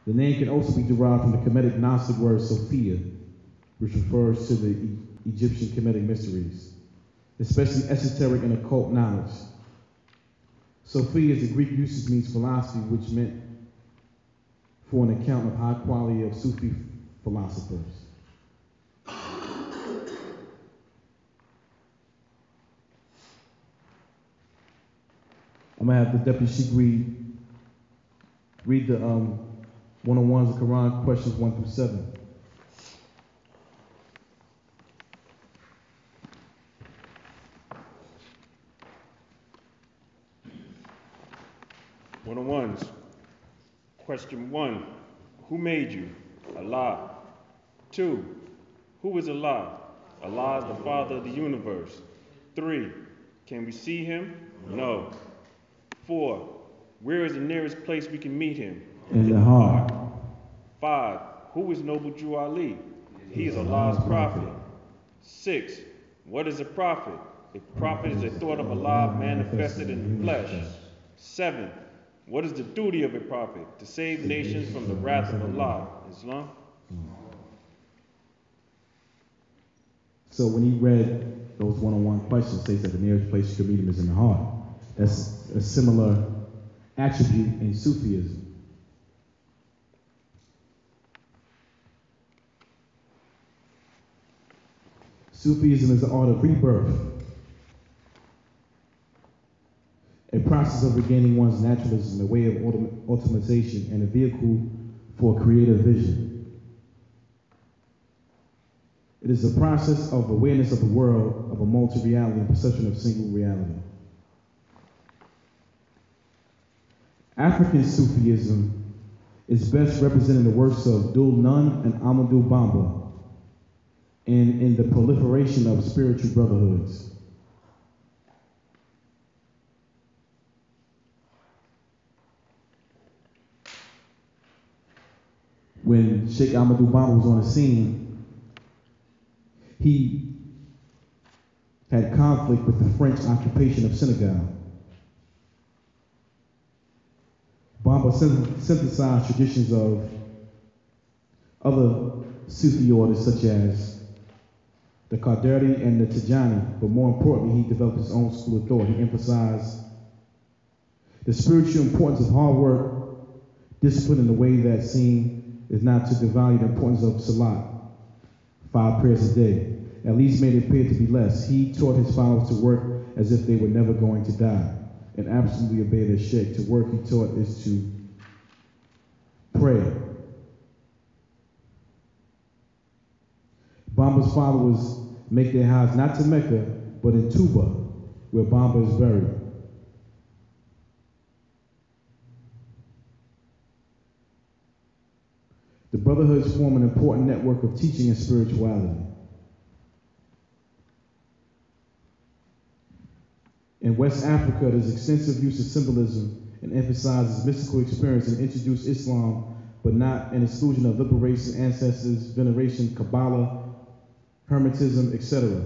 The name can also be derived from the Kemetic Gnostic word Sophia, which refers to the Egyptian Kemetic mysteries, especially esoteric and occult knowledge. Sophia, as the Greek usage, means philosophy, which meant for an account of high quality of Sufi philosophers. I'm going to have the Deputy Sheikh read the 101s of Quran, questions 1 through 7. One-on-ones. Question 1. Who made you? Allah. 2. Who is Allah? Allah is the Father of the universe. 3. Can we see him? No. 4. Where is the nearest place we can meet him? In the heart. 5. Who is Noble Jew Ali? He is Allah's prophet. 6. What is a prophet? A prophet is a thought of Allah manifested in the flesh. 7. What is the duty of a prophet? To save nations from the wrath of Allah. Islam? So when he read those 101 questions, states that the nearest place you can meet him is in the heart. That's a similar attribute in Sufism. Sufism is the art of rebirth, a process of regaining one's naturalism, a way of ultimization, and a vehicle for creative vision. It is a process of awareness of the world, of a multi-reality, and perception of single reality. African Sufism is best represented in the works of Dul Nun and Amadou Bamba, and in the proliferation of spiritual brotherhoods. When Sheikh Amadou Bamba was on the scene, he had conflict with the French occupation of Senegal. Bamba synthesized traditions of other Sufi orders such as the Qadiri and the Tijani, but more importantly, he developed his own school of thought. He emphasized the spiritual importance of hard work, discipline in the way that seen is not to devalue the importance of Salat, 5 prayers a day, at least made it appear to be less. He taught his followers to work as if they were never going to die, and absolutely obey their sheikh. To work, he taught, is to pray. Bamba's followers make their hajj not to Mecca, but in Tuba, where Bamba is buried. The brotherhoods form an important network of teaching and spirituality. In West Africa, there's extensive use of symbolism and emphasizes mystical experience and introduced Islam, but not an exclusion of liberation, ancestors, veneration, Kabbalah, Hermetism, etc.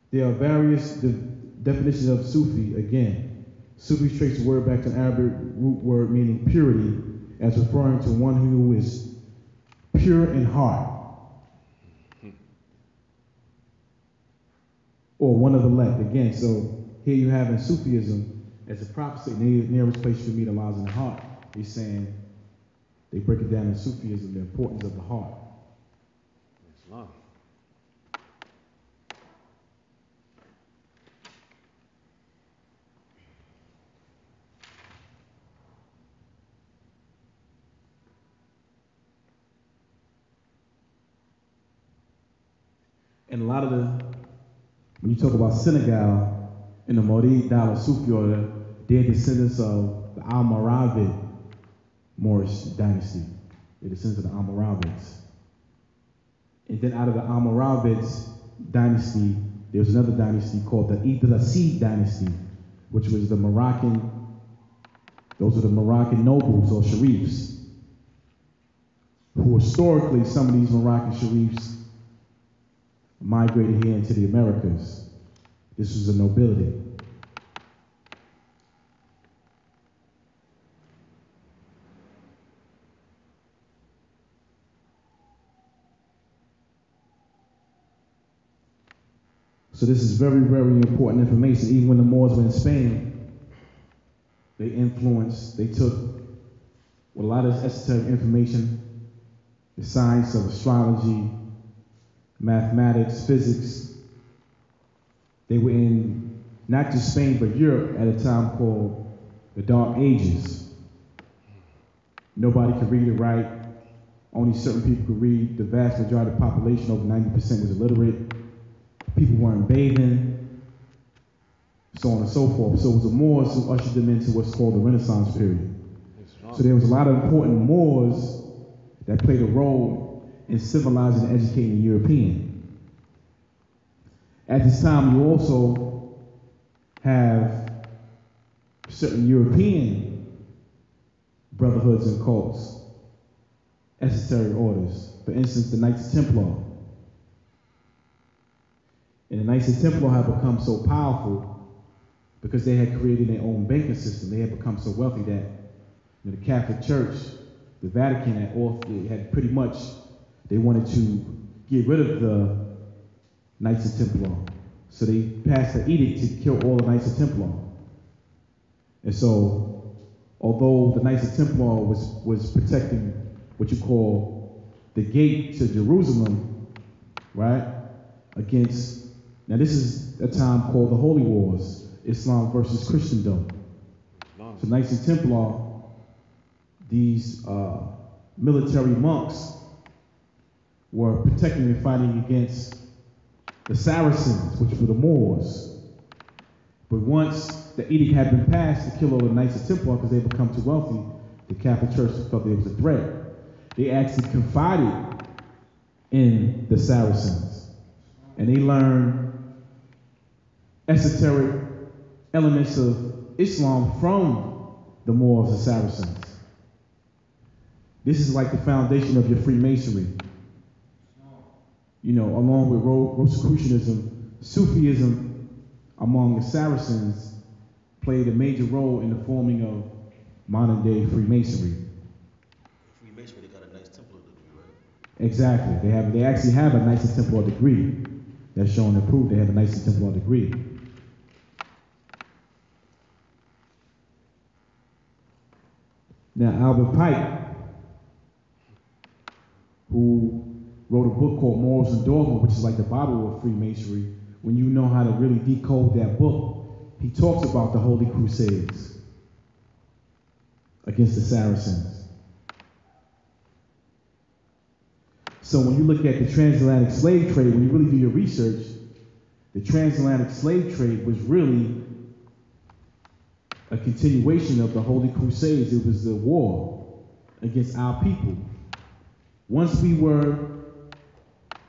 There are various definitions of Sufi. Again, Sufi traces the word back to an Arabic root word meaning purity, as referring to one who is pure in heart, or one of elect. Again, so here you have in Sufism, as a prophecy, the nearest place you can meet Allah is in the heart. He's saying, they break it down in Sufism, the importance of the heart. Islam. And a lot of when you talk about Senegal, in the Moorish Dawah Sufi order, they're descendants of the Almoravid Moorish dynasty. They're descendants of the Almoravids. And then out of the Almoravids dynasty, there was another dynasty called the Idrisi dynasty, which was the Moroccan, those are the Moroccan nobles or sharifs, who historically, some of these Moroccan sharifs migrated here into the Americas. This was a nobility. So this is very, very important information. Even when the Moors were in Spain, they took with a lot of esoteric information, the science of astrology, mathematics, physics. They were in not just Spain, but Europe at a time called the Dark Ages. Nobody could read or write. Only certain people could read. The vast majority of the population, over 90%, was illiterate. People weren't bathing, so on and so forth. So it was the Moors who ushered them into what's called the Renaissance period. So there was a lot of important Moors that played a role in civilizing and educating the European. At this time, you also have certain European brotherhoods and cults, esoteric orders. For instance, the Knights Templar. And the Knights Templar had become so powerful because they had created their own banking system. They had become so wealthy that the Catholic Church, the Vatican, had pretty much, they wanted to get rid of the Knights Templar. So they passed an edict to kill all the Knights Templar. And so, although the Knights Templar was protecting what you call the gate to Jerusalem, right, against, now this is a time called the Holy Wars, Islam versus Christendom. So Knights Templar, these military monks, were protecting and fighting against the Saracens, which were the Moors. But once the edict had been passed to kill all the Knights Templar because they had become too wealthy, the Catholic Church felt there was a threat. They actually confided in the Saracens, and they learned esoteric elements of Islam from the Moors and Saracens. This is like the foundation of your Freemasonry. You know, along with Rosicrucianism, Sufism among the Saracens played a major role in the forming of modern day Freemasonry. Freemasonry, they got a Knights Templar degree, right? Exactly. They actually have a Knights Templar degree. That's shown and proved they have a Knights Templar degree. Now, Albert Pike, who wrote a book called Morals and Dogma, which is like the Bible of Freemasonry, when you know how to really decode that book, he talks about the Holy Crusades against the Saracens. So when you look at the transatlantic slave trade, when you really do your research, the transatlantic slave trade was really a continuation of the Holy Crusades. It was the war against our people. Once we were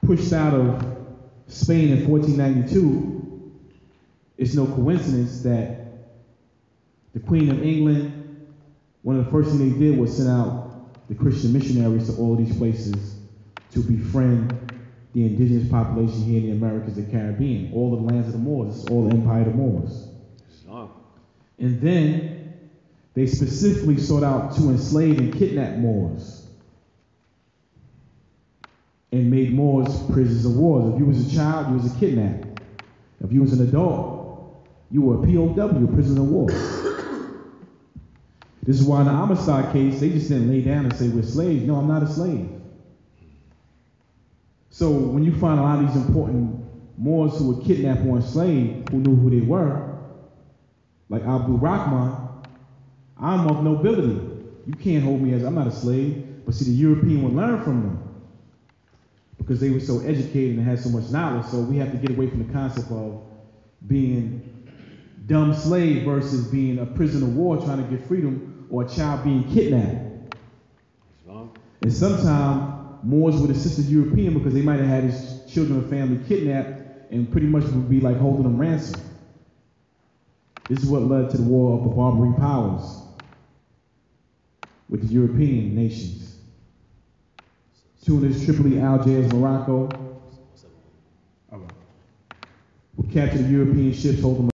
pushed out of Spain in 1492, it's no coincidence that the Queen of England, one of the first things they did was send out the Christian missionaries to all these places to befriend the indigenous population here in the Americas and Caribbean, all the lands of the Moors. It's all the empire of the Moors. And then they specifically sought out to enslave and kidnap Moors and made Moors prisoners of war. If you was a child, you was a kidnapper. If you was an adult, you were a POW, a prisoner of war. This is why in the Amistad case, they just didn't lay down and say, we're slaves. No, I'm not a slave. So when you find a lot of these important Moors who were kidnapped or enslaved, who knew who they were, like Abdul Rahman, I'm of nobility. You can't hold me as, I'm not a slave. But see, the European would learn from them because they were so educated and had so much knowledge. So we have to get away from the concept of being dumb slave versus being a prisoner of war trying to get freedom, or a child being kidnapped. And sometimes Moors would assist the European because they might have had his children or family kidnapped and pretty much would be like holding them ransom. This is what led to the war of the Barbary powers with the European nations. Tunis, Tripoli, Algiers, Morocco. All right. would capture the European ships, hold them